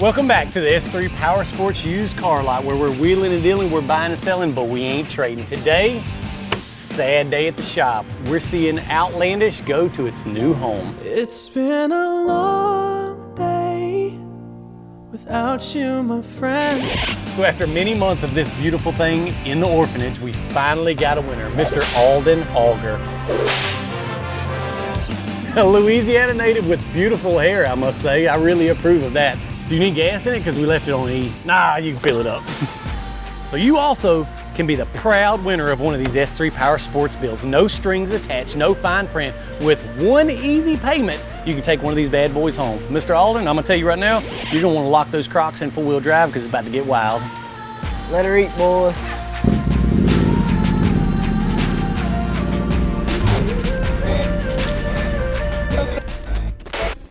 Welcome back to the S3 Power Sports used car lot, where we're wheeling and dealing, we're buying and selling, but we ain't trading. Today, sad day at the shop. We're seeing Outlandish go to its new home. It's been a long day without you, my friend. So after many months of this beautiful thing in the orphanage, we finally got a winner, Mr. Aldin Auger. A Louisiana native with beautiful hair, I must say. I really approve of that. Do you need gas in it? Because we left it on E. Nah, you can fill it up. So you also can be the proud winner of one of these S3 Power Sports bills. No strings attached, no fine print. With one easy payment, you can take one of these bad boys home. Mr. Aldin, I'm gonna tell you right now, you're gonna wanna lock those Crocs in 4-wheel drive because it's about to get wild. Let her eat, boys.